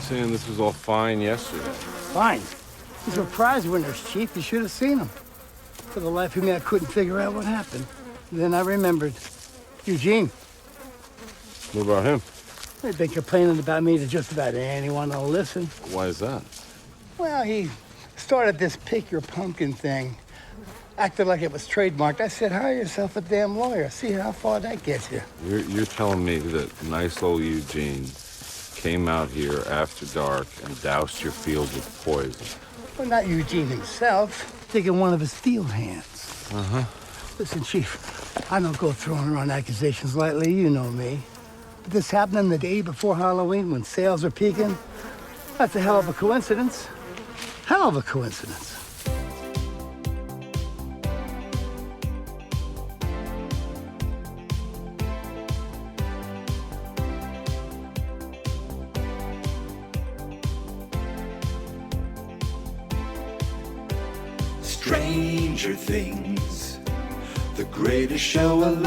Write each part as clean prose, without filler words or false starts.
saying this was all fine yesterday. Fine. These were prize winners, Chief. You should have seen them. For the life of me, I couldn't figure out what happened. And then I remembered. Eugene. What about him? They've been complaining about me to just about anyone that'll listen. Why is that? Well, he started this pick your pumpkin thing. Acted like it was trademarked. I said, hire yourself a damn lawyer. See how far that gets you. You're telling me that nice old Eugene came out here after dark and doused your field with poison? Well, not Eugene himself. Taking one of his field hands. Uh-huh. Listen, Chief, I don't go throwing around accusations lightly. You know me. But this happening the day before Halloween when sales are peaking, that's a hell of a coincidence. Hell of a coincidence. Stranger Things, the greatest show alive.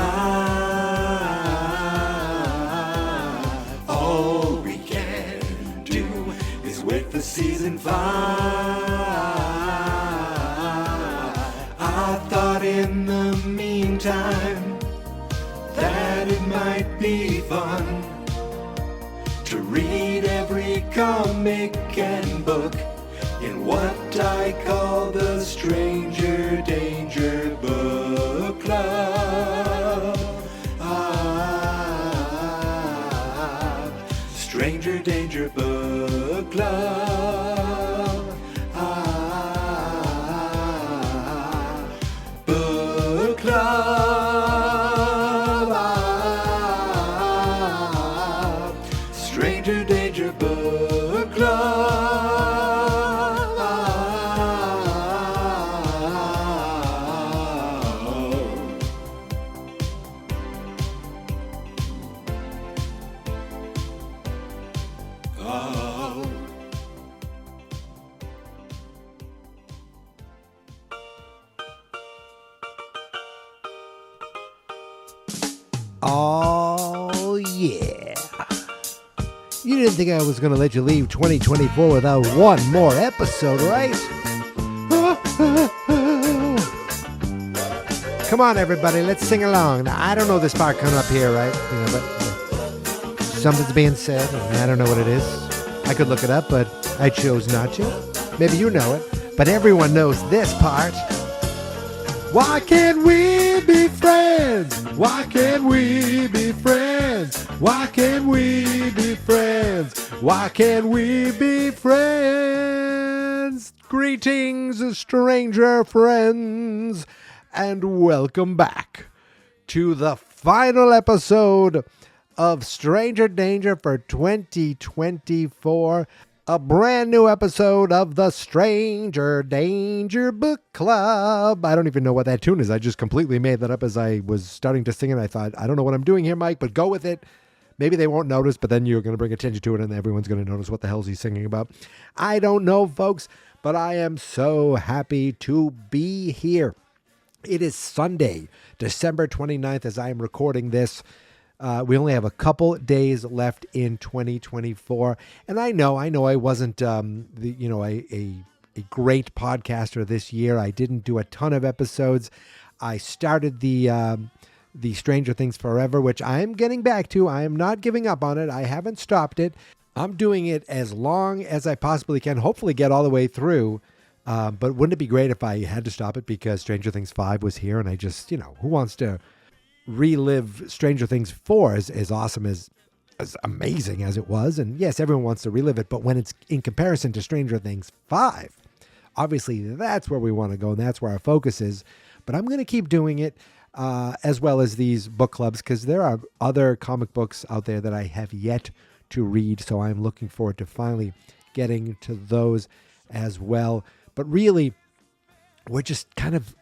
All we can do is wait for season 5. I thought in the meantime that it might be fun to read every comic and book in what I call the Stranger Danger Book Club. Stranger Danger Book Club. Book Club. Stranger Danger Book Club. Oh, yeah. You didn't think I was going to let you leave 2024 without one more episode, right? Come on, everybody, let's sing along. Now, I don't know this part coming up here, right? You know, but something's being said, and I don't know what it is. I could look it up, but I chose not to. Maybe you know it, but everyone knows this part. Why can't we be friends? Why can't we be friends? Why can't we be friends? Why can't we be friends? Greetings, stranger friends, and welcome back to the final episode of Stranger Danger for 2024. A brand new episode of the Stranger Danger Book Club. I don't even know what that tune is. I just completely made that up as I was starting to sing it. I thought, I don't know what I'm doing here, Mike, but go with it. Maybe they won't notice, but then you're going to bring attention to it and everyone's going to notice what the hell is he singing about. I don't know, folks, but I am so happy to be here. It is Sunday, December 29th, as I am recording this. We only have a couple days left in 2024, and I know I wasn't a great podcaster this year. I didn't do a ton of episodes. I started the Stranger Things Forever, which I am getting back to. I am not giving up on it. I haven't stopped it. I'm doing it as long as I possibly can. Hopefully, get all the way through. But wouldn't it be great if I had to stop it because Stranger Things 5 was here, and I just, who wants to relive Stranger Things 4 as awesome as amazing as it was? And yes, everyone wants to relive it, but when it's in comparison to Stranger Things 5, obviously that's where we want to go and that's where our focus is. But I'm going to keep doing it as well as these book clubs because there are other comic books out there that I have yet to read, so I'm looking forward to finally getting to those as well. But really, we're just kind of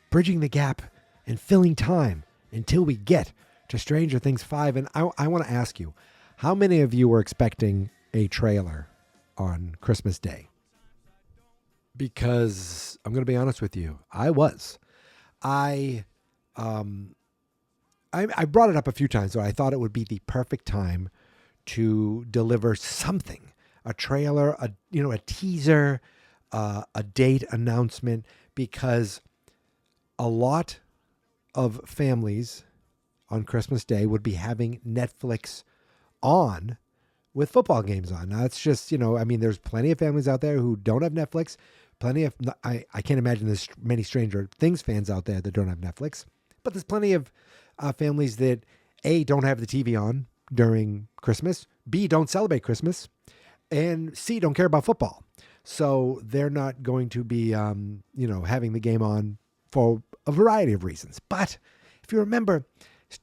bridging the gap and filling time until we get to Stranger Things 5. And I want to ask you, how many of you were expecting a trailer on Christmas Day? Because I'm going to be honest with you, I was. I brought it up a few times, so I thought it would be the perfect time to deliver something, a trailer, a teaser, a date announcement, because a lot of families on Christmas Day would be having Netflix on with football games on. Now, it's just, there's plenty of families out there who don't have Netflix. I can't imagine there's many Stranger Things fans out there that don't have Netflix. But there's plenty of families that, A, don't have the TV on during Christmas, B, don't celebrate Christmas, and C, don't care about football. So they're not going to be, having the game on for a variety of reasons. But if you remember,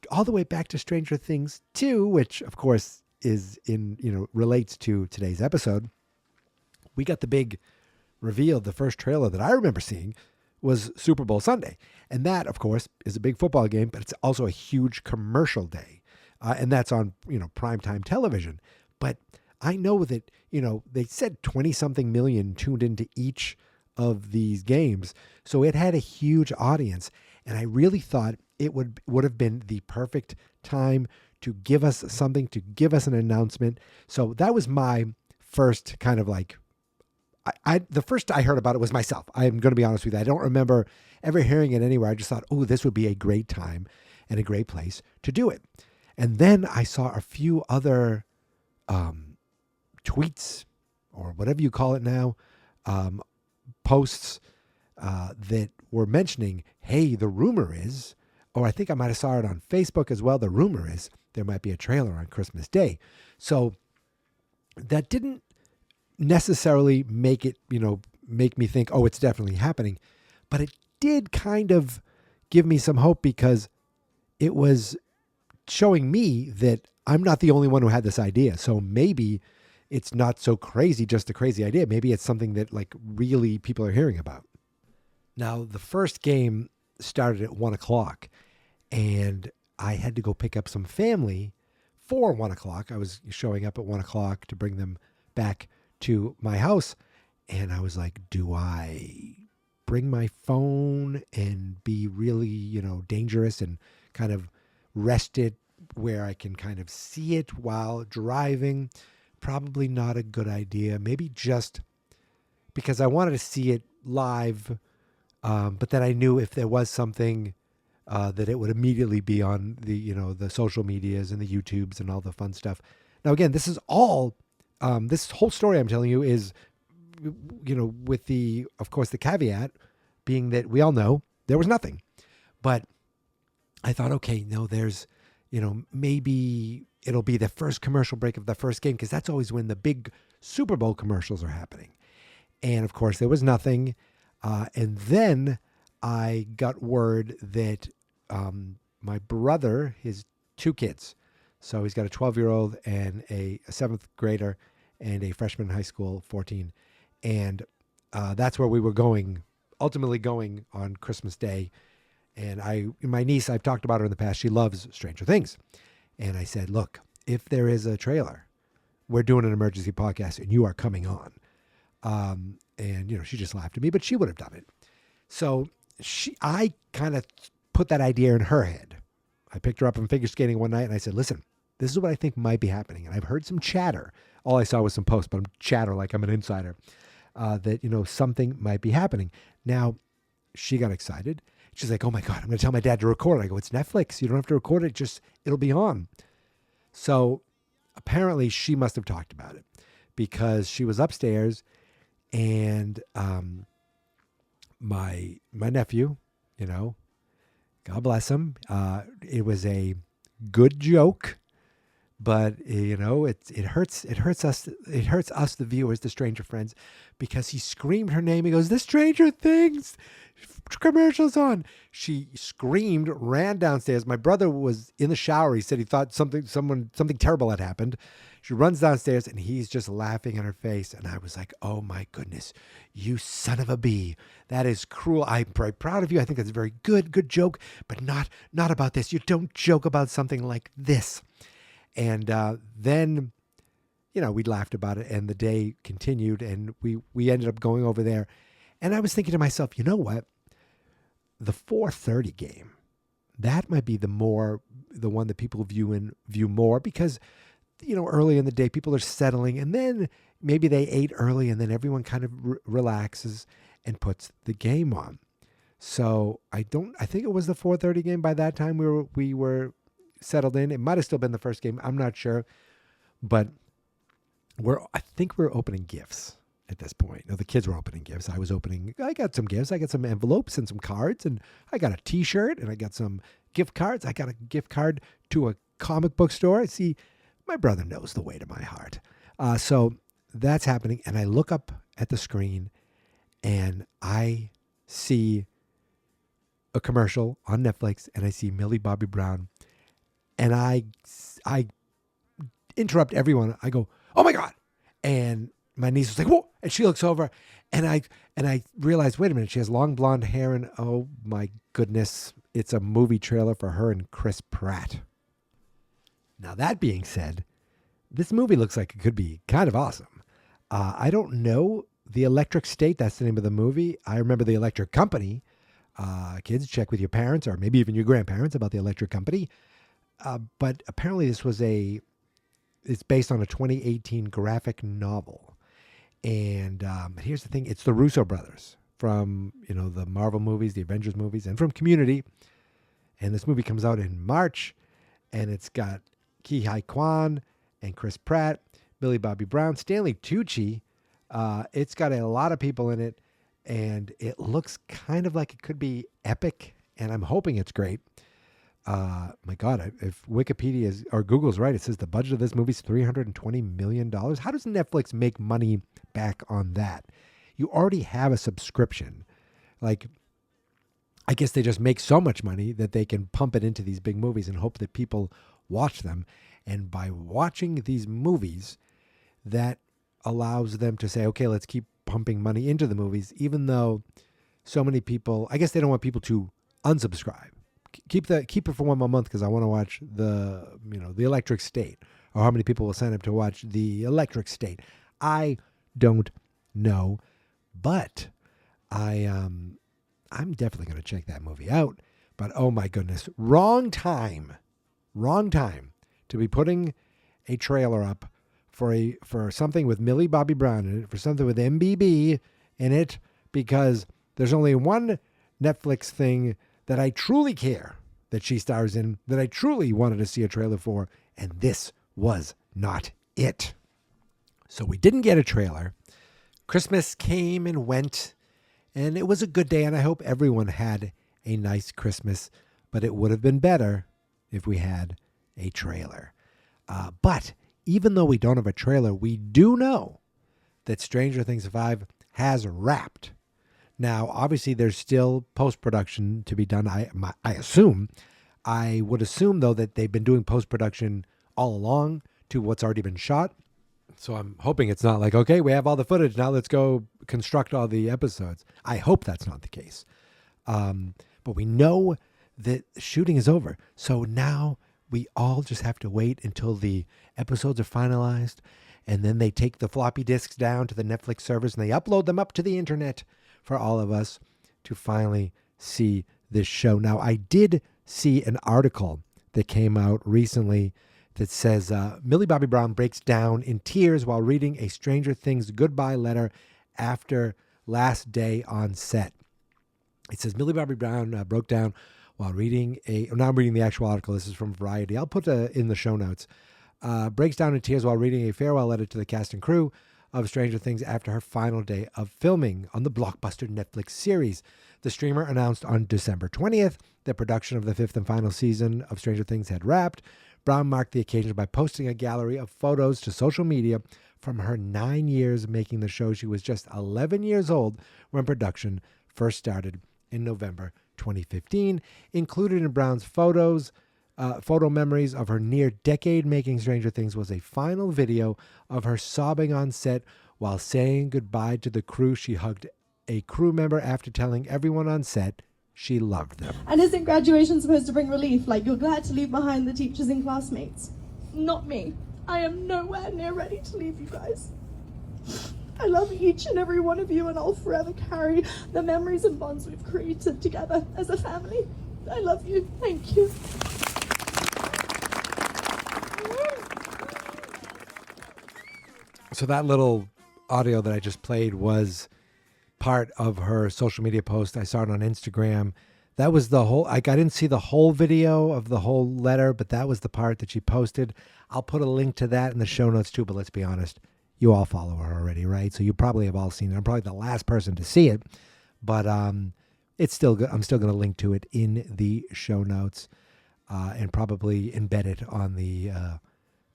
all the way back to Stranger Things 2, which, of course, relates to today's episode, we got the big reveal. The first trailer that I remember seeing was Super Bowl Sunday. And that, of course, is a big football game, but it's also a huge commercial day. And that's on, primetime television. But I know that, they said 20-something million tuned into each of these games. So it had a huge audience. And I really thought it would have been the perfect time to give us something, to give us an announcement. So that was my first kind of like, the first I heard about it was myself. I'm going to be honest with you. I don't remember ever hearing it anywhere. I just thought, oh, this would be a great time and a great place to do it. And then I saw a few other tweets, or whatever you call it now, posts that were mentioning, hey, the rumor is, or I think I might have saw it on Facebook as well, the rumor is there might be a trailer on Christmas Day. So that didn't necessarily make me think, oh, it's definitely happening. But it did kind of give me some hope, because it was showing me that I'm not the only one who had this idea. So maybe it's not so crazy, just a crazy idea. Maybe it's something that like really people are hearing about. Now, the first game started at 1:00, and I had to go pick up some family for 1:00. I was showing up at 1:00 to bring them back to my house. And I was like, do I bring my phone and be really, dangerous and kind of rest it where I can kind of see it while driving? Probably not a good idea. Maybe just because I wanted to see it live. But then I knew if there was something that it would immediately be on the, the social medias and the YouTubes and all the fun stuff. Now, again, this is all, this whole story I'm telling you is, with of course, the caveat being that we all know there was nothing. But I thought, okay, no, there's, maybe it'll be the first commercial break of the first game, because that's always when the big Super Bowl commercials are happening. And of course, there was nothing. And then I got word that my brother, his two kids, so he's got a 12-year-old and a 7th grader and a freshman in high school, 14. And that's where we were ultimately going on Christmas Day. And my niece, I've talked about her in the past, she loves Stranger Things. And I said, look, if there is a trailer, we're doing an emergency podcast and you are coming on. And, she just laughed at me, but she would have done it. So I kind of put that idea in her head. I picked her up from figure skating one night and I said, listen, this is what I think might be happening. And I've heard some chatter. All I saw was some posts, but I'm chatter like I'm an insider, that, something might be happening. Now, she got excited. She's like, oh my God, I'm going to tell my dad to record it. I go, it's Netflix. You don't have to record it. It'll be on. So apparently she must have talked about it, because she was upstairs and my nephew, God bless him. It was a good joke, but it hurts us, the viewers, the Stranger friends, because he screamed her name. He goes, the Stranger Things commercials on. She screamed, ran downstairs. My brother was in the shower. He said he thought something terrible had happened. She runs downstairs and he's just laughing in her face. And I was like, oh my goodness, you son of a bee. That is cruel. I'm very proud of you. I think that's a very good joke, but not about this. You don't joke about something like this. And then, we laughed about it and the day continued and we ended up going over there. And I was thinking to myself, you know what? The 4:30 game, that might be the one that people view more, because early in the day, people are settling, and then maybe they ate early, and then everyone kind of relaxes and puts the game on. So I think it was the 4:30 game by that time we were settled in. It might have still been the first game. I'm not sure, but I think we're opening gifts at this point. The kids were opening gifts. I got some gifts. I got some envelopes and some cards, and I got a T-shirt, and I got some gift cards. I got a gift card to a comic book store. See, my brother knows the way to my heart. So that's happening, and I look up at the screen, and I see a commercial on Netflix, and I see Millie Bobby Brown, and I interrupt everyone. I go, "Oh my God!" And my niece was like, "Whoa!" And she looks over, and I realize, wait a minute, she has long blonde hair, and oh my goodness, it's a movie trailer for her and Chris Pratt. Now that being said, this movie looks like it could be kind of awesome. I don't know The Electric State. That's the name of the movie. I remember The Electric Company. Kids, check with your parents or maybe even your grandparents about The Electric Company. But apparently it's based on a 2018 graphic novel. And here's the thing. It's the Russo brothers from, the Marvel movies, the Avengers movies, and from Community. And this movie comes out in March, and it's got Ki Hai Kwan and Chris Pratt, Millie Bobby Brown, Stanley Tucci. It's got a lot of people in it, and it looks kind of like it could be epic, and I'm hoping it's great. My God, if Wikipedia or Google's right, it says the budget of this movie is $320 million. How does Netflix make money back on that? You already have a subscription. I guess they just make so much money that they can pump it into these big movies and hope that people watch them. And by watching these movies, that allows them to say, okay, let's keep pumping money into the movies, even though so many people, I guess they don't want people to unsubscribe. Keep it for 1 more month because I want to watch the Electric State, or how many people will sign up to watch the Electric State. I don't know, but I'm definitely going to check that movie out. But oh my goodness, wrong time to be putting a trailer up for something with Millie Bobby Brown in it, for something with MBB in it, because there's only one Netflix thing that I truly care that she stars in, that I truly wanted to see a trailer for, and this was not it. So we didn't get a trailer. Christmas came and went, and it was a good day, and I hope everyone had a nice Christmas, but it would have been better if we had a trailer. But even though we don't have a trailer, we do know that Stranger Things 5 has wrapped. Now, obviously, there's still post-production to be done, I assume. I would assume, though, that they've been doing post-production all along to what's already been shot. So I'm hoping it's not like, okay, we have all the footage, now let's go construct all the episodes. I hope that's not the case. But we know that shooting is over. So now we all just have to wait until the episodes are finalized, and then they take the floppy disks down to the Netflix servers and they upload them up to the internet for all of us to finally see this show. Now, I did see an article that came out recently that says Millie Bobby Brown breaks down in tears while reading a Stranger Things goodbye letter after last day on set. It says Millie Bobby Brown broke down while reading now I'm reading the actual article. This is from Variety. I'll put in the show notes. Breaks down in tears while reading a farewell letter to the cast and crew of Stranger Things after her final day of filming on the blockbuster Netflix series. The streamer announced on December 20th that production of the fifth and final season of Stranger Things had wrapped. Brown marked the occasion by posting a gallery of photos to social media from her 9 years making the show. She was just 11 years old when production first started in November 2015. Included in Brown's photo memories of her near decade making Stranger Things was a final video of her sobbing on set while saying goodbye to the crew. She hugged a crew member after telling everyone on set she loved them. And isn't graduation supposed to bring relief? Like, you're glad to leave behind the teachers and classmates? Not me. I am nowhere near ready to leave you guys. I love each and every one of you, and I'll forever carry the memories and bonds we've created together as a family. I love you. Thank you. So that little audio that I just played was part of her social media post. I saw it on Instagram. That was the whole, I didn't see the whole video of the whole letter, but that was the part that she posted. I'll put a link to that in the show notes too, but let's be honest, you all follow her already, right? So you probably have all seen it. I'm probably the last person to see it, but it's still good. I'm still going to link to it in the show notes and probably embed it on the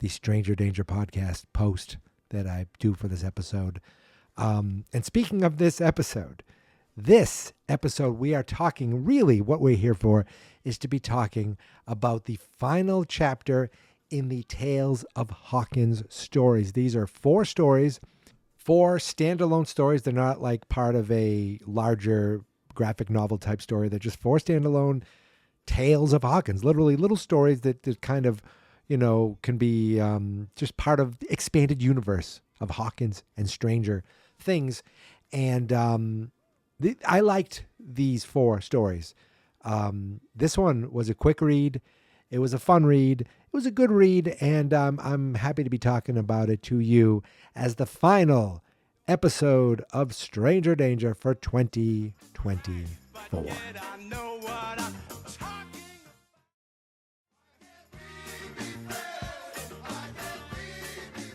Stranger Danger podcast post that I do for this episode. And speaking of this episode, we are talking, really what we're here for is to be talking about the final chapter in the Tales of Hawkins stories. These are 4 stories, 4 standalone stories. They're not like part of a larger graphic novel type story. They're just 4 standalone Tales of Hawkins, literally little stories that kind of, can be just part of the expanded universe of Hawkins and Stranger Things. And I liked these 4 stories. This one was a quick read. It was a fun read. It was a good read. And I'm happy to be talking about it to you as the final episode of Stranger Danger for 2024.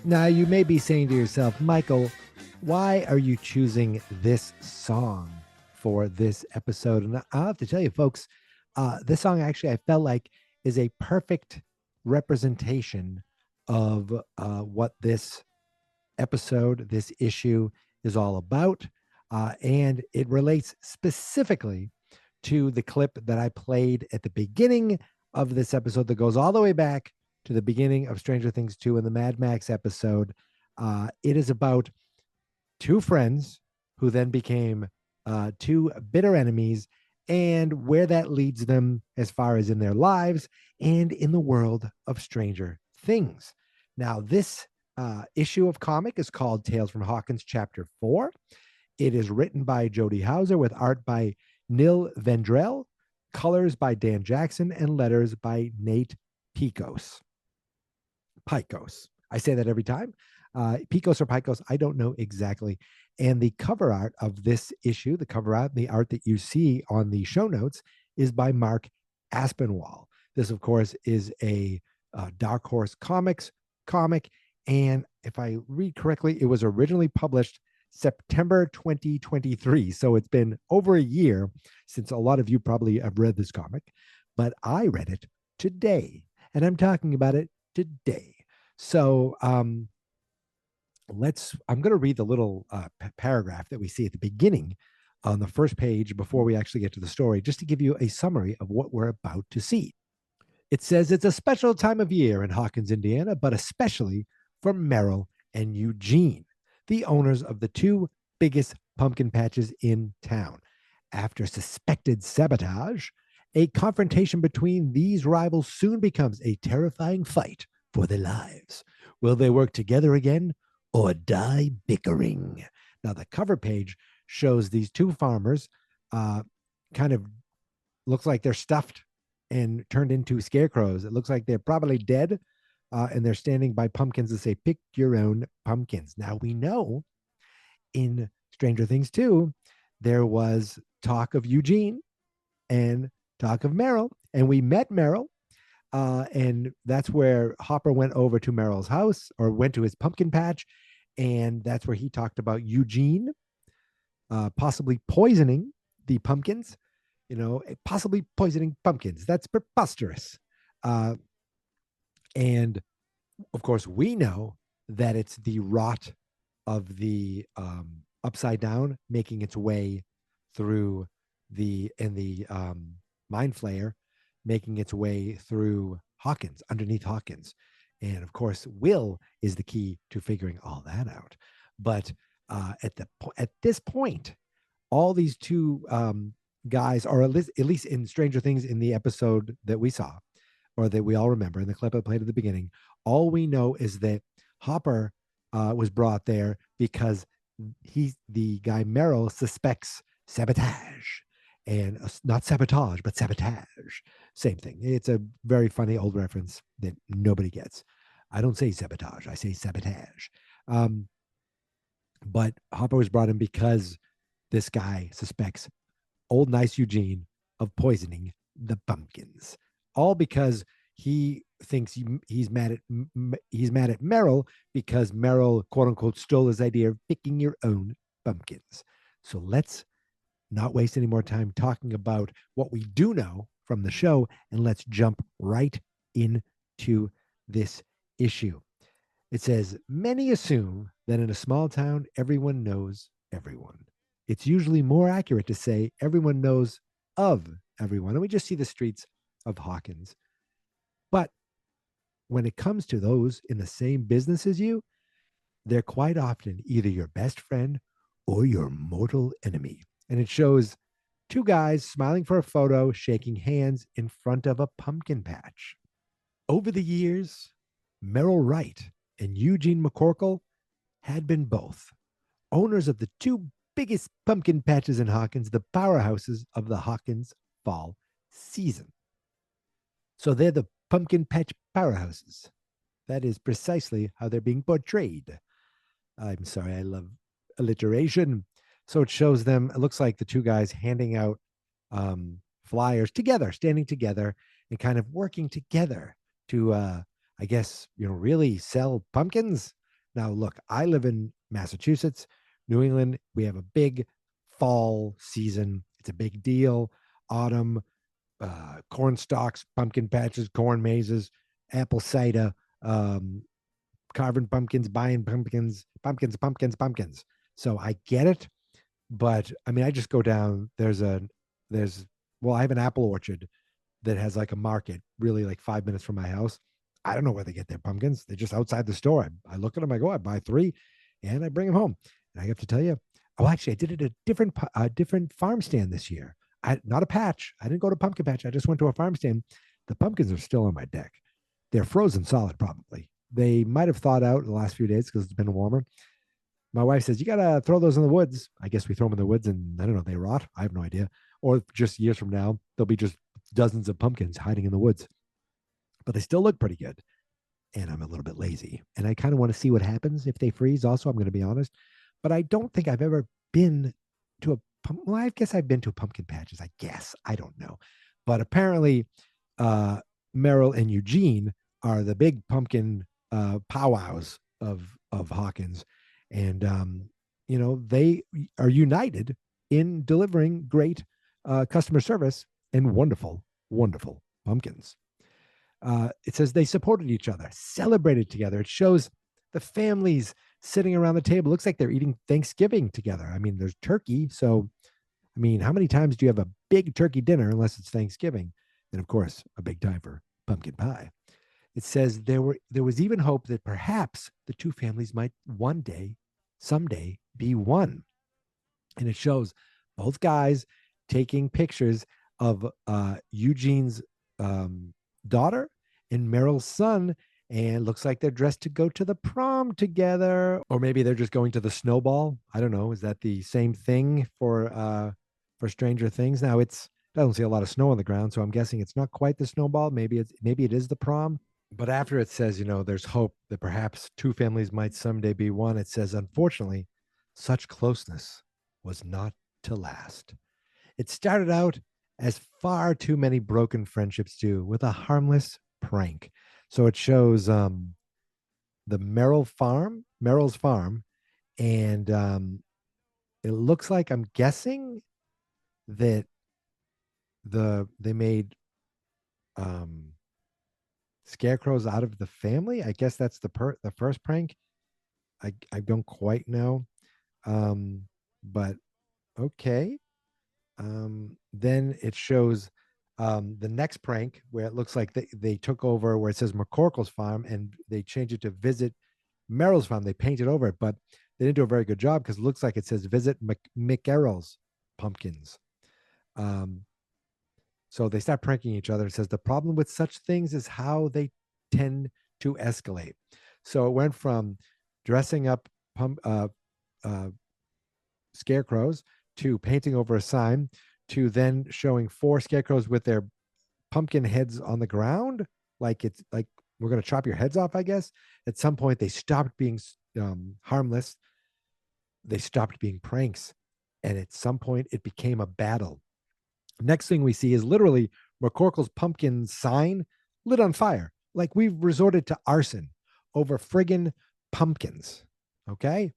Now, you may be saying to yourself, Michael, why are you choosing this song for this episode? And I'll have to tell you, folks, this song actually I felt like is a perfect representation of what this episode, this issue is all about. And it relates specifically to the clip that I played at the beginning of this episode that goes all the way back to the beginning of Stranger Things 2 in the Mad Max episode. It is about 2 friends who then became 2 bitter enemies, and where that leads them as far as in their lives and in the world of Stranger Things. Now, this issue of comic is called Tales from Hawkins Chapter 4. It is written by Jody Houser with art by Nil Vendrell, colors by Dan Jackson, and letters by Nate Picos. I say that every time. Picos or Picos, I don't know exactly. And the cover art of this issue, the cover art, the art that you see on the show notes, is by Mark Aspinwall. This, of course, is a Dark Horse Comics comic. And if I read correctly, it was originally published September 2023. So it's been over a year since a lot of you probably have read this comic, but I read it today, and I'm talking about it today. So I'm going to read the little paragraph that we see at the beginning on the first page before we actually get to the story, just to give you a summary of what we're about to see. It says it's a special time of year in Hawkins, Indiana, but especially for Merrill and Eugene, the owners of the 2 biggest pumpkin patches in town. After suspected sabotage, a confrontation between these rivals soon becomes a terrifying fight for their lives. Will they work together again or die bickering? Now, the cover page shows these 2 farmers kind of looks like they're stuffed and turned into scarecrows. It looks like they're probably dead, and they're standing by pumpkins that say, pick your own pumpkins. Now, we know in Stranger Things 2, there was talk of Eugene and talk of Merrill, and we met Merrill. And that's where Hopper went over to Merrill's house, or went to his pumpkin patch. And that's where he talked about Eugene possibly poisoning the pumpkins, possibly poisoning pumpkins. That's preposterous. And of course, we know that it's the rot of the upside down making its way through the mind flayer, making its way through Hawkins, underneath Hawkins. And of course, Will is the key to figuring all that out. But at this point, all these 2 guys, or at least in Stranger Things, in the episode that we saw, or that we all remember in the clip I played at the beginning, all we know is that Hopper was brought there because the guy Merrill suspects sabotage. And not sabotage, but sabotage. Same thing. It's a very funny old reference that nobody gets. I don't say sabotage. I say sabotage. Um, but Hopper was brought in because this guy suspects old nice Eugene of poisoning the pumpkins, all because he thinks he's mad at Merrill because Merrill quote unquote stole his idea of picking your own pumpkins. So let's not waste any more time talking about what we do know from the show, and let's jump right into this issue. It says, many assume that in a small town, everyone knows everyone. It's usually more accurate to say everyone knows of everyone. And we just see the streets of Hawkins. But when it comes to those in the same business as you, they're quite often either your best friend or your mortal enemy. And it shows two guys smiling for a photo, shaking hands in front of a pumpkin patch. Over the years, Merrill Wright and Eugene McCorkle had been both owners of the two biggest pumpkin patches in Hawkins, the powerhouses of the Hawkins fall season. So they're the pumpkin patch powerhouses. That is precisely how they're being portrayed. I'm sorry, I love alliteration. So it shows them, it looks like the two guys handing out flyers together, standing together and kind of working together to, I guess, really sell pumpkins. Now, look, I live in Massachusetts, New England. We have a big fall season. It's a big deal. Autumn, corn stalks, pumpkin patches, corn mazes, apple cider, carving pumpkins, buying pumpkins. So I get it, but I mean, I just go down. I have an apple orchard that has like a market, really like 5 minutes from my house. I don't know where they get their pumpkins. They're just outside the store. I look at them. I go, I buy 3, and I bring them home. And I have to tell you, actually, I did it at a different farm stand this year. Not a patch. I didn't go to pumpkin patch. I just went to a farm stand. The pumpkins are still on my deck. They're frozen solid, probably. They might have thawed out in the last few days because it's been warmer. My wife says, you got to throw those in the woods. I guess we throw them in the woods and I don't know, they rot. I have no idea. Or just years from now, there'll be just dozens of pumpkins hiding in the woods. But they still look pretty good. And I'm a little bit lazy. And I kind of want to see what happens if they freeze. Also, I'm going to be honest. But I don't think I've ever been to I guess I've been to pumpkin patches. I guess. I don't know. But apparently, Merrill and Eugene are the big pumpkin powwows of Hawkins. And, they are united in delivering great customer service and wonderful, wonderful pumpkins. It says they supported each other, celebrated together. It shows the families sitting around the table. Looks like they're eating Thanksgiving together. I mean, there's turkey. So, I mean, how many times do you have a big turkey dinner unless it's Thanksgiving? And of course, a big time for pumpkin pie. It says there was even hope that perhaps the two families might someday be one. And it shows both guys taking pictures of Eugene's daughter and Merrill's son, and looks like they're dressed to go to the prom together, or maybe they're just going to the snowball. I don't know. Is that the same thing for Stranger Things? Now I don't see a lot of snow on the ground, so I'm guessing it's not quite the snowball. Maybe it is the prom. But after it says, there's hope that perhaps two families might someday be one, it says, unfortunately, such closeness was not to last. It started out as far too many broken friendships do, with a harmless prank. So it shows the Merrill's farm, and it looks like, I'm guessing that they made scarecrows out of the family. I guess that's the first prank. I don't quite know, but okay. Then it shows the next prank where it looks like they took over where it says McCorkle's farm and they changed it to visit Merrill's farm. They painted over it, but they didn't do a very good job because it looks like it says visit McErrol's pumpkins. So they start pranking each other. It says the problem with such things is how they tend to escalate. So it went from dressing up scarecrows to painting over a sign to then showing 4 scarecrows with their pumpkin heads on the ground. Like it's like, we're going to chop your heads off, I guess. At some point, they stopped being harmless, they stopped being pranks. And at some point, it became a battle. Next thing we see is literally McCorkle's pumpkin sign lit on fire. Like we've resorted to arson over friggin' pumpkins. Okay.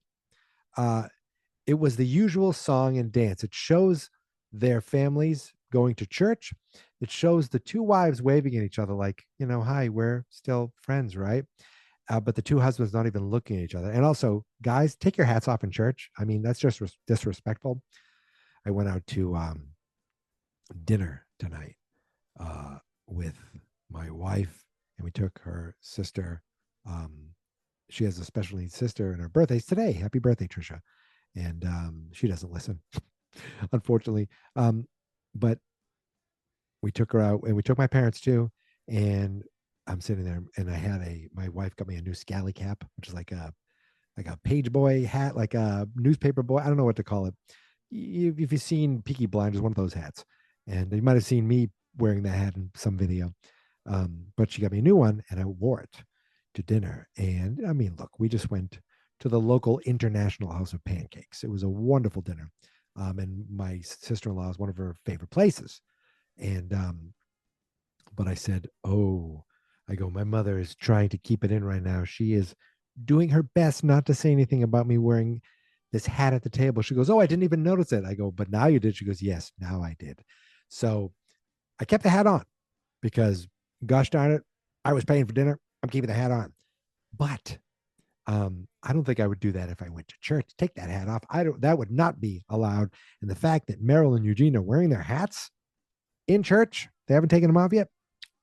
It was the usual song and dance. It shows their families going to church. It shows the two wives waving at each other like, hi, we're still friends, right? But the two husbands not even looking at each other. And also, guys, take your hats off in church. I mean, that's just disrespectful. I went out to dinner tonight with my wife, and we took her sister. She has a special needs sister, and her birthday's today. Happy birthday, Trisha. And she doesn't listen, unfortunately. But we took her out, and we took my parents too. And I'm sitting there, and my wife got me a new scally cap, which is like a page boy hat, like a newspaper boy. I don't know what to call it. If you've seen Peaky Blinders, one of those hats, and you might have seen me wearing that hat in some video. But she got me a new one, and I wore it to dinner. And I mean, look, we just went to the local International House of Pancakes. It was a wonderful dinner. And my sister-in-law is one of her favorite places. And but I said, my mother is trying to keep it in right now. She is doing her best not to say anything about me wearing this hat at the table. She goes, I didn't even notice it. I go, but now you did. She goes, yes, now I did. So I kept the hat on because, gosh darn it, I was paying for dinner. I'm keeping the hat on. But I don't think I would do that if I went to church. Take that hat off. That would not be allowed. And the fact that Meryl and Eugene are wearing their hats in church, they haven't taken them off yet.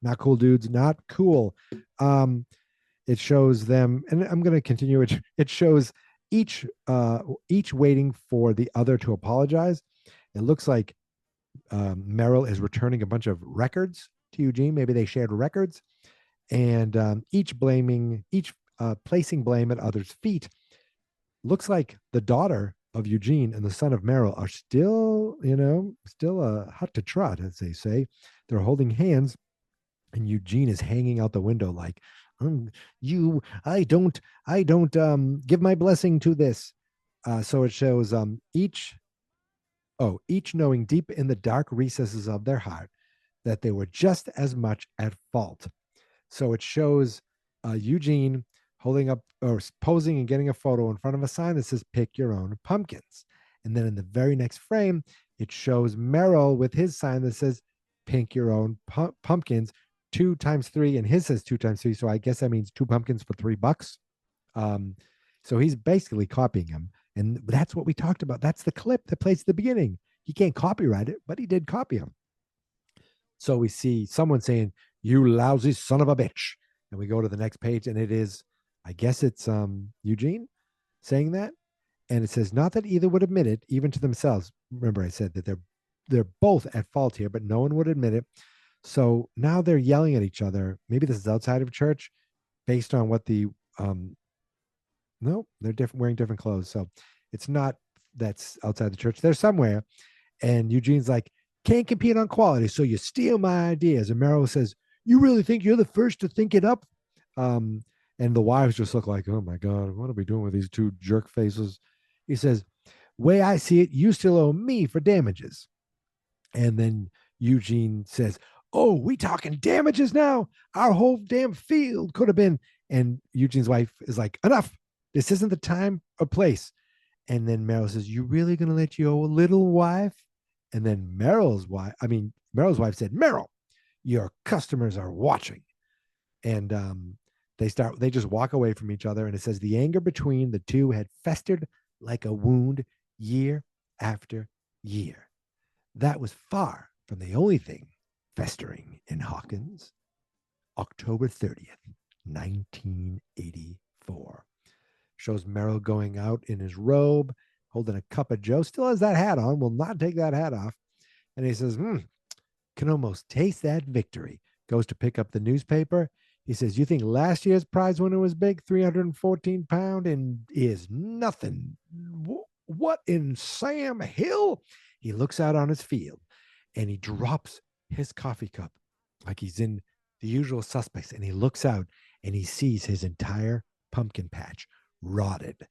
Not cool, dudes. Not cool. It shows them, and I'm going to continue. It shows each waiting for the other to apologize. It looks like Meryl is returning a bunch of records to Eugene. Maybe they shared records, and each placing blame at others' feet. Looks like the daughter of Eugene and the son of Meryl are still hot to trot, as they say. They're holding hands, and Eugene is hanging out the window like, I don't give my blessing to this. So it shows each knowing deep in the dark recesses of their heart that they were just as much at fault. So it shows Eugene holding up or posing and getting a photo in front of a sign that says "Pick your own pumpkins," and then in the very next frame, it shows Meryl with his sign that says "Pick your own pumpkins." 2 times 3, and his says 2 times 3. So I guess that means 2 pumpkins for $3. So he's basically copying him. And that's what we talked about. That's the clip that plays at the beginning. He can't copyright it, but he did copy him. So we see someone saying, "You lousy son of a bitch." And we go to the next page, and it is, I guess it's Eugene saying that. And it says, not that either would admit it, even to themselves. Remember, I said that they're both at fault here, but no one would admit it. So now they're yelling at each other. Maybe this is outside of church based on what the, no, they're wearing different clothes. So it's not that's outside the church. They're somewhere. And Eugene's like, can't compete on quality. So you steal my ideas. And Meryl says, you really think you're the first to think it up? And the wives just look like, oh my God, what are we doing with these two jerk faces? He says, way I see it, you still owe me for damages. And then Eugene says, oh, we talking damages now? Our whole damn field could have been. And Eugene's wife is like, enough. This isn't the time or place. And then Meryl says, you really going to let your little wife? And then Meryl's wife said, Meryl, your customers are watching. And they just walk away from each other. And it says the anger between the two had festered like a wound year after year. That was far from the only thing festering in Hawkins. October 30th, 1984. Shows Meryl going out in his robe, holding a cup of joe, still has that hat on, will not take that hat off. And he says, can almost taste that victory. Goes to pick up the newspaper. He says, you think last year's prize winner was big, 314 pound, and is nothing. What in Sam Hill? He looks out on his field and he drops his coffee cup like he's in The Usual Suspects, and he looks out and he sees his entire pumpkin patch rotted.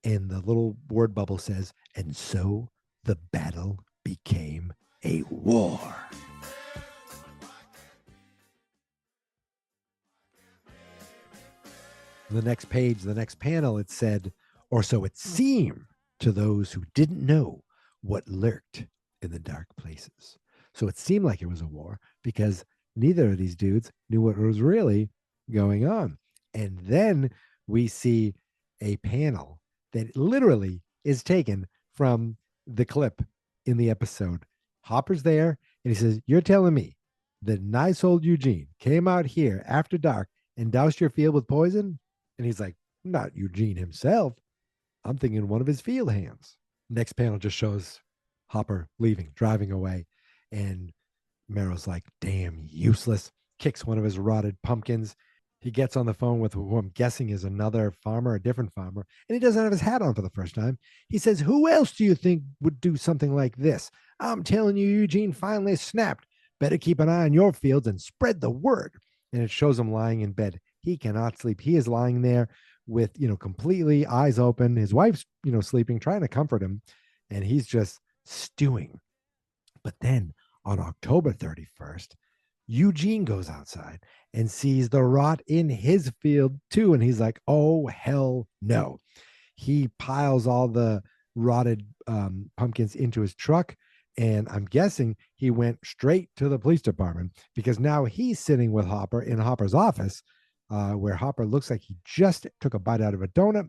And the little word bubble says, and so the battle became a war. The next page, the next panel, it said, or so it seemed to those who didn't know what lurked in the dark places. So it seemed like it was a war because neither of these dudes knew what was really going on. And then we see a panel that literally is taken from the clip in the episode. Hopper's there and he says, you're telling me that nice old Eugene came out here after dark and doused your field with poison? And he's like, not Eugene himself. I'm thinking one of his field hands. Next panel just shows Hopper leaving, driving away. And Merrill's like, damn, useless. Kicks one of his rotted pumpkins. He gets on the phone with who I'm guessing is another farmer, a different farmer, and he doesn't have his hat on for the first time. He says, who else do you think would do something like this? I'm telling you, Eugene finally snapped. Better keep an eye on your fields and spread the word. And it shows him lying in bed. He cannot sleep. He is lying there with, completely eyes open. His wife's, sleeping, trying to comfort him. And he's just stewing. But then on October 31st, Eugene goes outside and sees the rot in his field too. And he's like, oh, hell no. He piles all the rotted pumpkins into his truck. And I'm guessing he went straight to the police department because now he's sitting with Hopper in Hopper's office where Hopper looks like he just took a bite out of a donut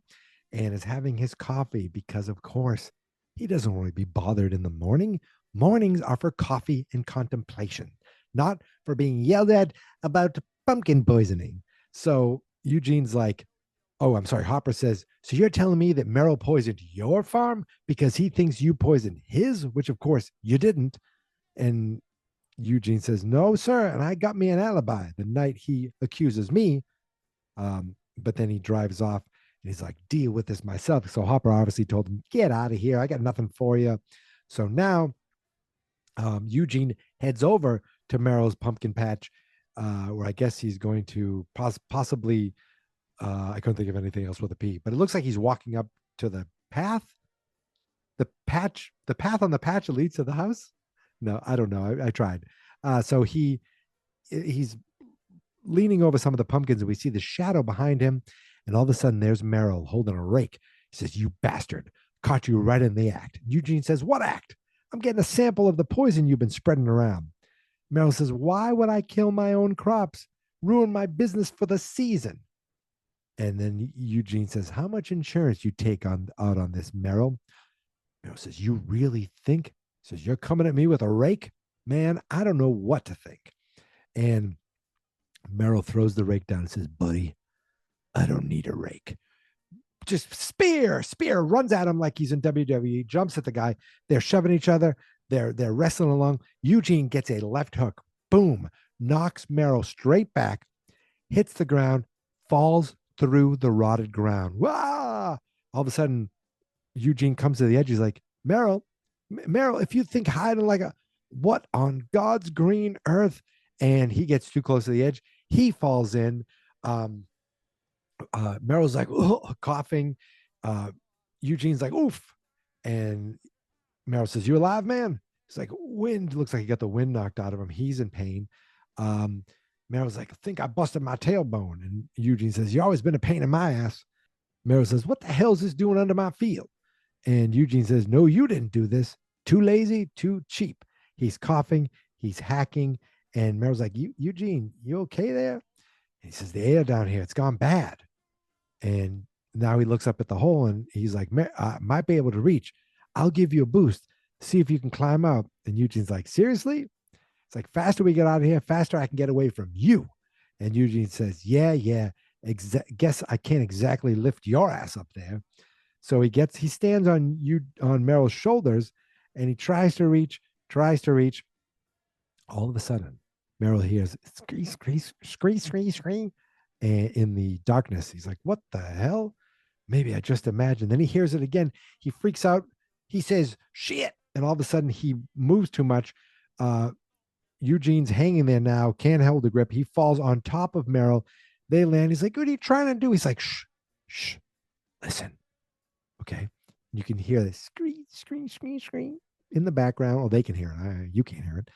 and is having his coffee because, of course, he doesn't want to be bothered in the morning. Mornings are for coffee and contemplation, not for being yelled at about pumpkin poisoning. So Eugene's like, oh, I'm sorry. Hopper says, so you're telling me that Merrill poisoned your farm because he thinks you poisoned his, which of course you didn't. And Eugene says, no, sir. And I got me an alibi the night he accuses me. But then he drives off and he's like, deal with this myself. So Hopper obviously told him, get out of here. I got nothing for you. So now Eugene heads over to Merrill's pumpkin patch, where I guess he's going to possibly, I couldn't think of anything else with a P, but it looks like he's walking up to the path. The path on the patch that leads to the house. No, I don't know. I tried. So he's leaning over some of the pumpkins and we see the shadow behind him. And all of a sudden there's Merrill holding a rake. He says, you bastard, caught you right in the act. Eugene says, what act? I'm getting a sample of the poison you've been spreading around. Merrill says, why would I kill my own crops? Ruin my business for the season. And then Eugene says, how much insurance you take out on this, Merrill? Merrill says, you really think? He says, you're coming at me with a rake? Man, I don't know what to think. And Merrill throws the rake down and says, buddy, I don't need a rake. Just spear, runs at him like he's in WWE, jumps at the guy. They're shoving each other. They're wrestling along. Eugene gets a left hook. Boom. Knocks Merrill straight back, hits the ground, falls through the rotted ground. Wah! All of a sudden, Eugene comes to the edge. He's like, Merrill, if you think hiding like a, what on God's green earth? And he gets too close to the edge. He falls in. Merrill's like, coughing. Eugene's like, oof. And Merrill says, you alive, man? He's like, wind. Looks like he got the wind knocked out of him. He's in pain. Merrill's like, I think I busted my tailbone. And Eugene says, you've always been a pain in my ass. Merrill says, what the hell is this doing under my field? And Eugene says, no, you didn't do this. Too lazy, too cheap. He's coughing. He's hacking. And Merrill's like, Eugene, you okay there? And he says, the air down here, it's gone bad. And now he looks up at the hole and he's like, I might be able to reach. I'll give you a boost. See if you can climb up. And Eugene's like, seriously? It's like, faster we get out of here, faster I can get away from you. And Eugene says, yeah. Guess I can't exactly lift your ass up there. So he stands on Merrill's shoulders and he tries to reach. All of a sudden, Merrill hears scream. And in the darkness, he's like, what the hell? Maybe I just imagined. Then he hears it again. He freaks out. He says, shit. And all of a sudden he moves too much. Eugene's hanging there now, can't hold the grip. He falls on top of Merrill. They land. He's like, what are you trying to do? He's like, shh. listen, okay? You can hear this scream in the background. Well, they can hear it. You can't hear it.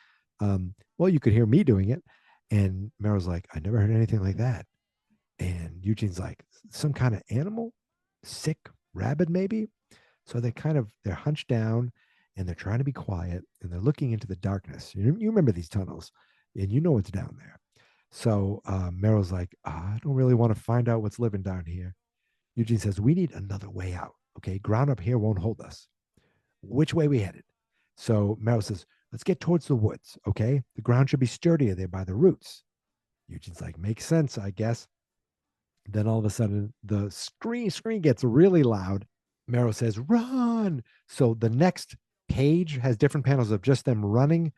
Well, you could hear me doing it. And Meryl's like, I never heard anything like that. And Eugene's like, some kind of animal, sick rabbit, maybe. So they're hunched down and they're trying to be quiet and they're looking into the darkness. You remember these tunnels and you know what's down there. So Meryl's like, I don't really want to find out what's living down here. Eugene says, we need another way out. Okay. Ground up here won't hold us. Which way we headed? So Meryl says, let's get towards the woods. Okay. The ground should be sturdier there by the roots. Eugene's like, makes sense, I guess. Then all of a sudden, the screen gets really loud. Meryl says, run. So the next page has different panels of just them running.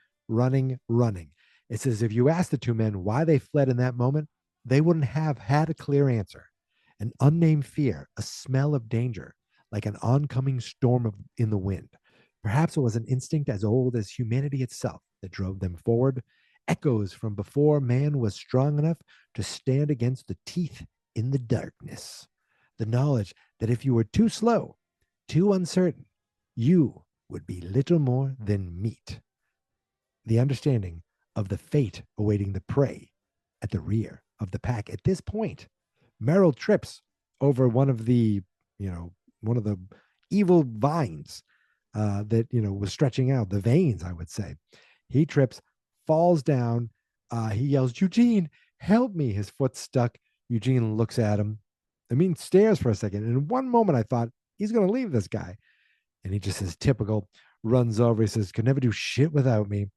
It says, if you ask the two men why they fled in that moment, they wouldn't have had a clear answer. An unnamed fear, a smell of danger, like an oncoming storm in the wind. Perhaps it was an instinct as old as humanity itself that drove them forward, echoes from before man was strong enough to stand against the teeth in the darkness. The knowledge that if you were too slow, too uncertain, you would be little more than meat. The understanding of the fate awaiting the prey at the rear of the pack. At this point, Meryl trips over one of the evil vines that was stretching out, the veins, I would say. He trips, falls down. He yells, Eugene, help me. His foot's stuck. Eugene looks at him. Stares for a second. And in one moment, I thought, he's going to leave this guy. And he just says, typical, runs over. He says, could never do shit without me.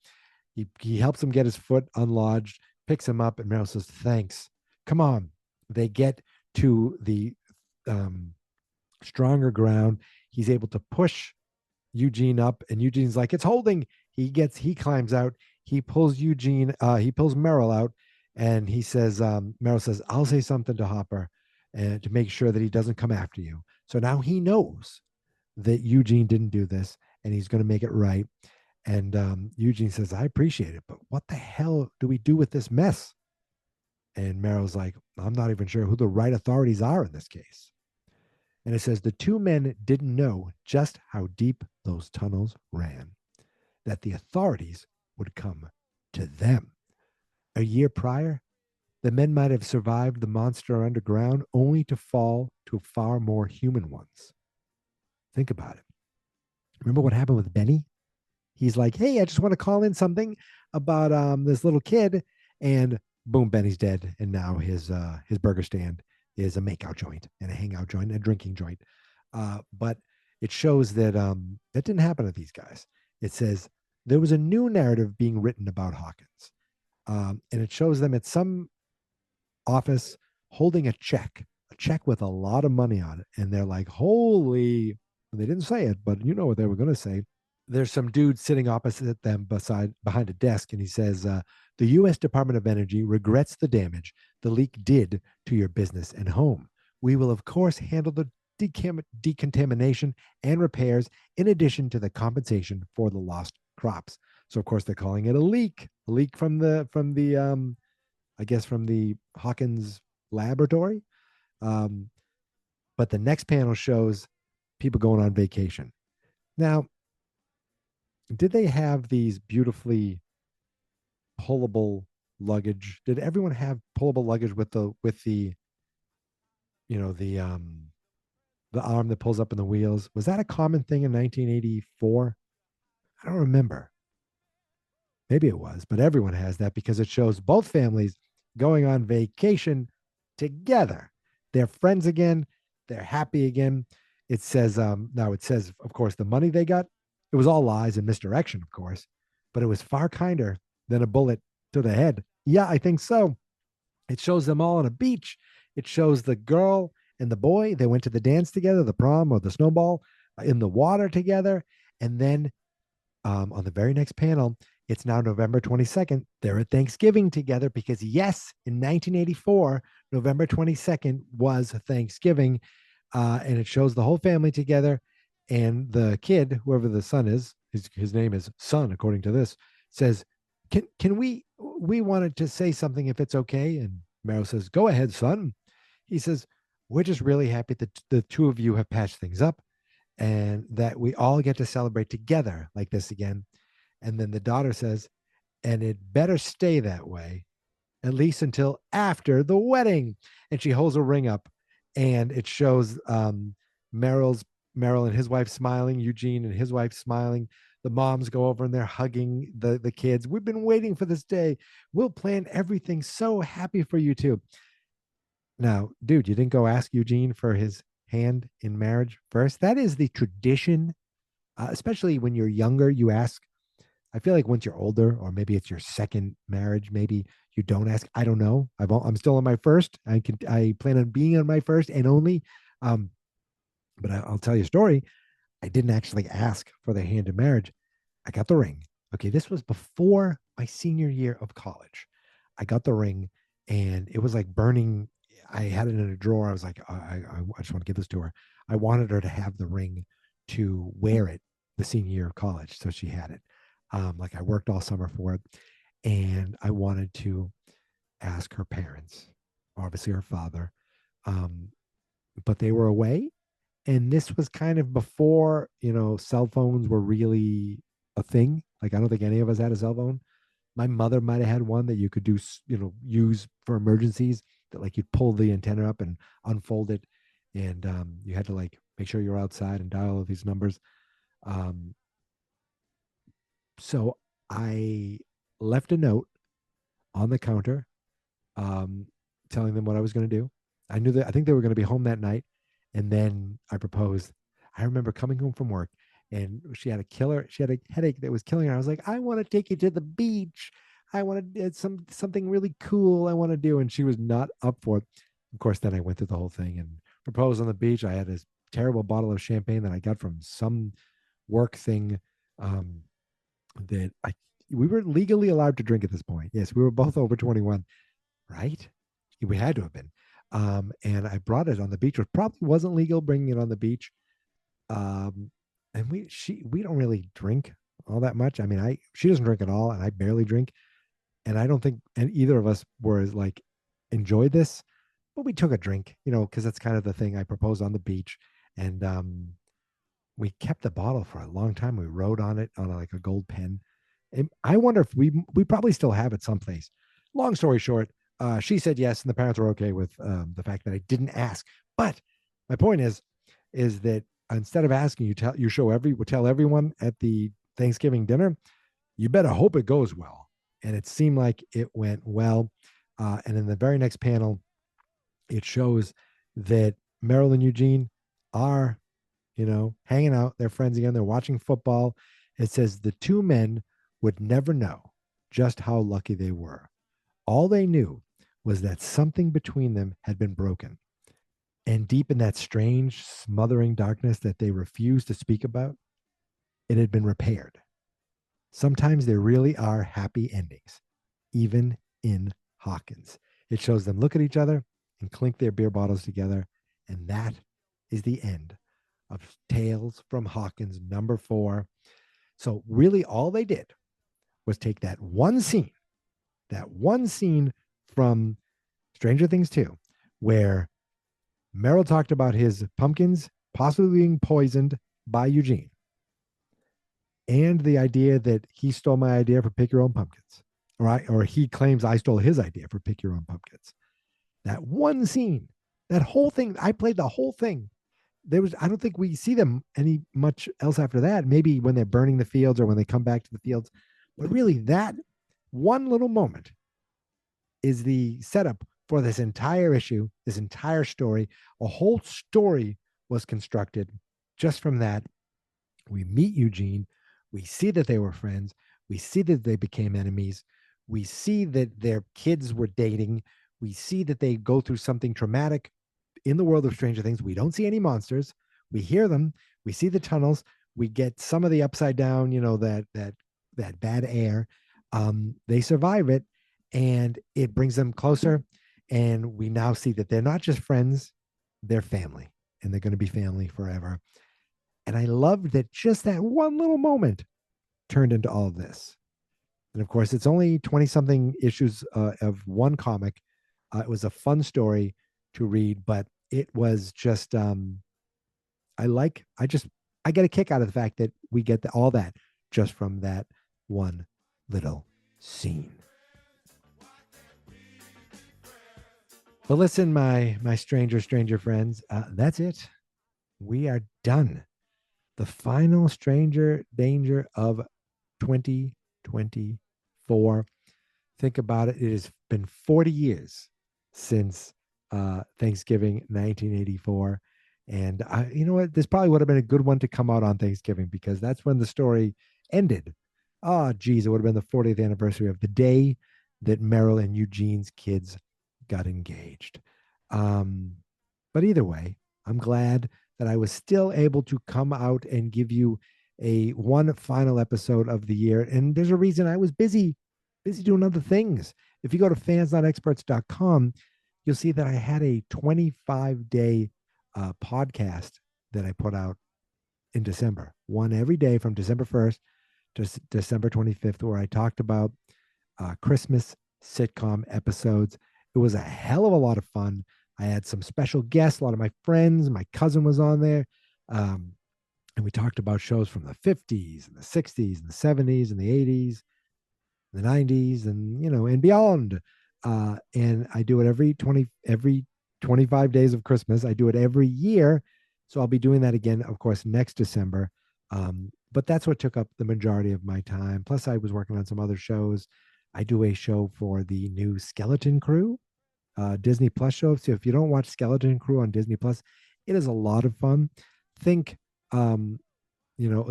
He helps him get his foot unlodged, picks him up, and Meryl says, thanks. Come on. They get to the stronger ground. He's able to push Eugene up, and Eugene's like, it's holding. He climbs out. He pulls Meryl out, and he says, Meryl says, I'll say something to Hopper and to make sure that he doesn't come after you. So now he knows that Eugene didn't do this, and he's going to make it right. And Eugene says, I appreciate it, but what the hell do we do with this mess? And Meryl's like, I'm not even sure who the right authorities are in this case. And it says the two men didn't know just how deep those tunnels ran, that the authorities would come to them. A year prior, the men might have survived the monster underground only to fall to far more human ones. Think about it. Remember what happened with Benny? He's like, hey, I just want to call in something about this little kid. And boom, Benny's dead. And now his burger stand is a makeout joint and a hangout joint and a drinking joint. But it shows that that didn't happen to these guys. It says there was a new narrative being written about Hawkins. And it shows them at some office holding a check with a lot of money on it. And they're like, holy, they didn't say it, but you know what they were going to say. There's some dude sitting opposite them behind a desk, and he says, the U.S. Department of Energy regrets the damage the leak did to your business and home. We will, of course, handle the decontamination and repairs in addition to the compensation for the lost crops. So, of course, they're calling it a leak from the Hawkins laboratory. But the next panel shows people going on vacation. Now, did they have these beautifully pullable luggage? Did everyone have pullable luggage with the arm that pulls up in the wheels? Was that a common thing in 1984? I don't remember. Maybe it was, but everyone has that because it shows both families going on vacation together. They're friends again. They're happy again. It says, of course, the money they got, it was all lies and misdirection, of course, but it was far kinder than a bullet to the head. Yeah, I think so. It shows them all on a beach. It shows the girl and the boy. They went to the dance together, the prom or the snowball, in the water together. And then on the very next panel, it's now November 22nd. They're at Thanksgiving together because, yes, in 1984, November 22nd was Thanksgiving. And it shows the whole family together. And the kid, whoever the son is, his name is Son, according to this, says, can we wanted to say something if it's okay? And Meryl says, go ahead, son. He says, we're just really happy that the two of you have patched things up and that we all get to celebrate together like this again. And then the daughter says, and it better stay that way, at least until after the wedding. And she holds a ring up and it shows Meryl's Meryl and his wife smiling, Eugene and his wife smiling. The moms go over and they're hugging the kids. We've been waiting for this day. We'll plan everything. So happy for you too. Now, dude, you didn't go ask Eugene for his hand in marriage first. That is the tradition, especially when you're younger. You ask. I feel like once you're older, or maybe it's your second marriage, maybe you don't ask. I don't know. I'm still on my first. I plan on being on my first and only. Um, but I'll tell you a story. I didn't actually ask for the hand in marriage. I got the ring. Okay, this was before my senior year of college. I got the ring, and it was like burning. I had it in a drawer. I was like, I just want to give this to her. I wanted her to have the ring to wear it the senior year of college, so she had it. Like I worked all summer for it, and I wanted to ask her parents, obviously her father, um, but they were away, and this was kind of before cell phones were really a thing. Like I don't think any of us had a cell phone. My mother might have had one that you could do, use for emergencies. That like you'd pull the antenna up and unfold it, and you had to like make sure you're outside and dial all these numbers. Um, so I left a note on the counter, um, telling them what I was going to do. I think they were going to be home that night. And then I proposed. I remember coming home from work and she had a headache that was killing her. I was like, I want to take you to the beach. I want to something really cool I want to do. And she was not up for it. Of course, then I went through the whole thing and proposed on the beach. I had this terrible bottle of champagne that I got from some work thing. Um, that we were legally allowed to drink at this point. Yes, we were both over 21, right? We had to have been. And I brought it on the beach, which probably wasn't legal bringing it on the beach. And we don't really drink all that much. I mean, she doesn't drink at all, and I barely drink. And I don't think and either of us were like enjoyed this, but we took a drink, because that's kind of the thing. I proposed on the beach, and we kept the bottle for a long time. We wrote on it on like a gold pen. And I wonder if we probably still have it someplace. Long story short, she said yes, and the parents were okay with the fact that I didn't ask. But my point is that instead of asking, tell everyone at the Thanksgiving dinner, you better hope it goes well. And it seemed like it went well. And in the very next panel, it shows that Meryl and Eugene are hanging out. They're friends again. They're watching football. It says the two men would never know just how lucky they were. All they knew was that something between them had been broken. And deep in that strange, smothering darkness that they refused to speak about, it had been repaired. Sometimes there really are happy endings, even in Hawkins. It shows them look at each other and clink their beer bottles together. And that is the end of Tales from Hawkins #4. So really all they did was take that one scene from Stranger Things 2, where Merrill talked about his pumpkins possibly being poisoned by Eugene, and the idea that he stole my idea for pick your own pumpkins, or he claims I stole his idea for pick your own pumpkins. That one scene, that whole thing, I played the whole thing. I don't think we see them any much else after that. Maybe when they're burning the fields or when they come back to the fields. But really, that one little moment is the setup for this entire issue, this entire story. A whole story was constructed just from that. We meet Eugene. We see that they were friends. We see that they became enemies. We see that their kids were dating. We see that they go through something traumatic in the world of Stranger Things. We don't see any monsters. We hear them. We see the tunnels. We get some of the upside down, that bad air. They survive it, and it brings them closer. And we now see that they're not just friends, they're family, and they're going to be family forever. And I loved that just that one little moment turned into all of this. And of course, it's only 20 something issues of one comic. It was a fun story to read, but it was just I get a kick out of the fact that we get all that just from that one little scene. But listen, my stranger friends, that's it. We are done. The final Stranger Danger of 2024. Think about it. It has been 40 years since Thanksgiving 1984. And you know what? This probably would have been a good one to come out on Thanksgiving because that's when the story ended. Oh, geez, it would have been the 40th anniversary of the day that Merrill and Eugene's kids got engaged. But either way, I'm glad that I was still able to come out and give you a one final episode of the year. And there's a reason I was busy doing other things. If you go to fansnotexperts.com, you'll see that I had a 25-day podcast that I put out in December, one every day from December 1st to December 25th, where I talked about Christmas sitcom episodes. It was a hell of a lot of fun. I had some special guests, a lot of my friends. My cousin was on there. And we talked about shows from the 50s and the 60s and the 70s and the 80s, the 90s, and, and beyond. And I do it every 25 days of Christmas. I do it every year. So I'll be doing that again, of course, next December. But that's what took up the majority of my time. Plus, I was working on some other shows. I do a show for the new Skeleton Crew, Disney Plus show. So if you don't watch Skeleton Crew on Disney Plus, it is a lot of fun. Think, a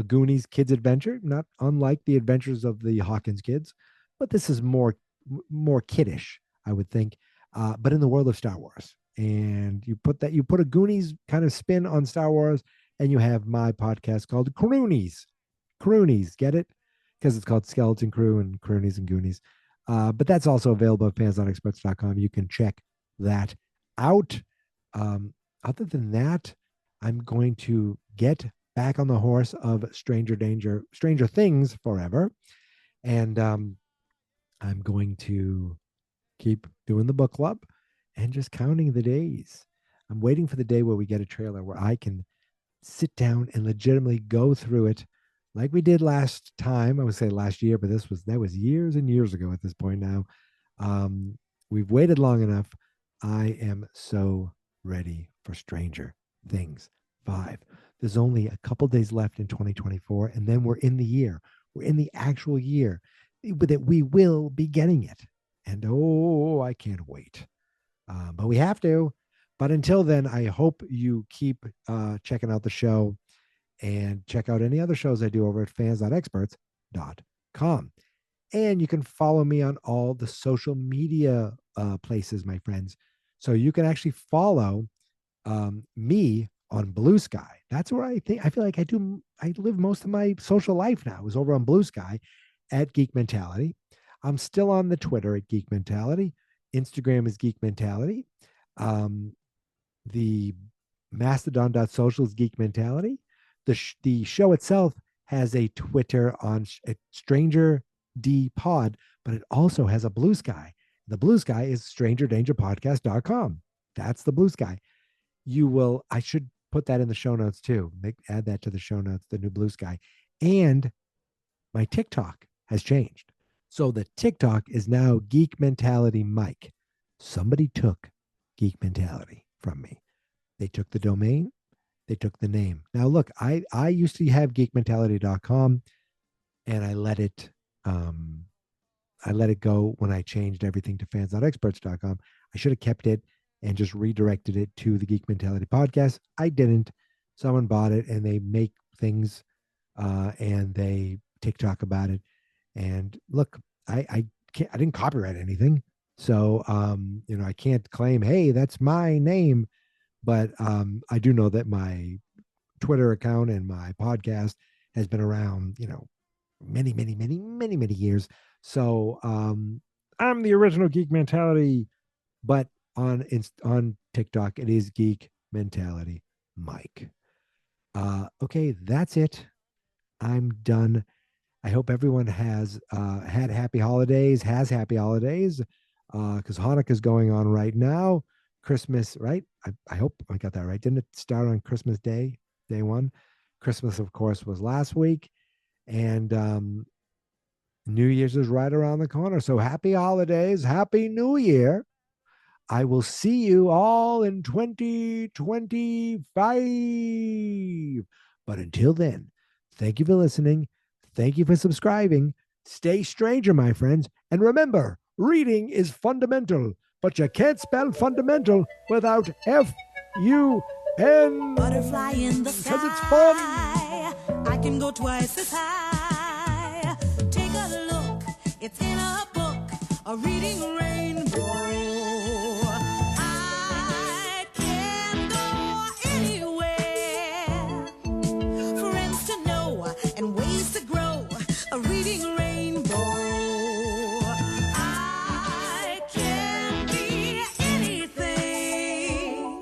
Goonies kids adventure, not unlike the adventures of the Hawkins kids, but this is more kiddish, I would think, but in the world of Star Wars. And you put a Goonies kind of spin on Star Wars, and you have my podcast called Croonies. Croonies, get it? Because it's called Skeleton Crew and Croonies and Goonies. But that's also available at fansnotexperts.com. You can check that out. Other than that, I'm going to get back on the horse of Stranger Things forever. And I'm going to keep doing the book club and just counting the days. I'm waiting for the day where we get a trailer where I can sit down and legitimately go through it like we did last time. I would say last year, but that was years and years ago at this point now. We've waited long enough. I am so ready for Stranger Things 5. There's only a couple days left in 2024, and then we're in the year. We're in the actual year that we will be getting it. And I can't wait. But we have to. But until then, I hope you keep checking out the show and check out any other shows I do over at fans.experts.com. And you can follow me on all the social media places, my friends. So you can actually follow me on Blue Sky. That's where I feel like I live most of my social life now is over on Blue Sky at Geek Mentality. I'm still on the Twitter at Geek Mentality. Instagram is Geek Mentality. The Mastodon.social is Geek Mentality. The show itself has a Twitter on Stranger D Pod, but it also has a Blue Sky. The Blue Sky is strangerdangerpodcast.com. That's the Blue Sky. I should put that in the show notes too. Add that to the show notes, the new Blue Sky. And my TikTok has changed. So the TikTok is now Geek Mentality Mike. Somebody took Geek Mentality from me. They took the domain. They took the name. Now, look, I used to have geekmentality.com, and I let it go when I changed everything to fans.experts.com. I should have kept it and just redirected it to the Geek Mentality podcast. I didn't. Someone bought it, and they make things and they TikTok about it. And look, I didn't copyright anything. So, I can't claim, hey, that's my name. But I do know that my Twitter account and my podcast has been around, many, many, many, many, many years. So I'm the original Geek Mentality, but on TikTok, it is Geek Mentality Mike. Okay, that's it. I'm done. I hope everyone has happy holidays, because Hanukkah is going on right now. Christmas, right? I hope I got that right. Didn't it start on Christmas Day, day one? Christmas, of course, was last week. And New Year's is right around the corner. So happy holidays. Happy New Year. I will see you all in 2025. But until then, thank you for listening. Thank you for subscribing. Stay stranger, my friends. And remember, reading is fundamental, but you can't spell fundamental without F-U-N. Butterfly in the sky. 'Cause it's fun. I can go twice as high. Take a look. It's in a book. A reading rainbow. I can go anywhere. Friends to know and ways to grow. A reading rainbow. I can be anything.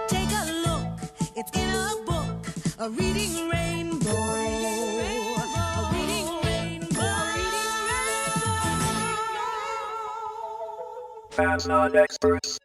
Take a look. It's in a book. A reading rainbow. A reading rainbow. Fans not experts.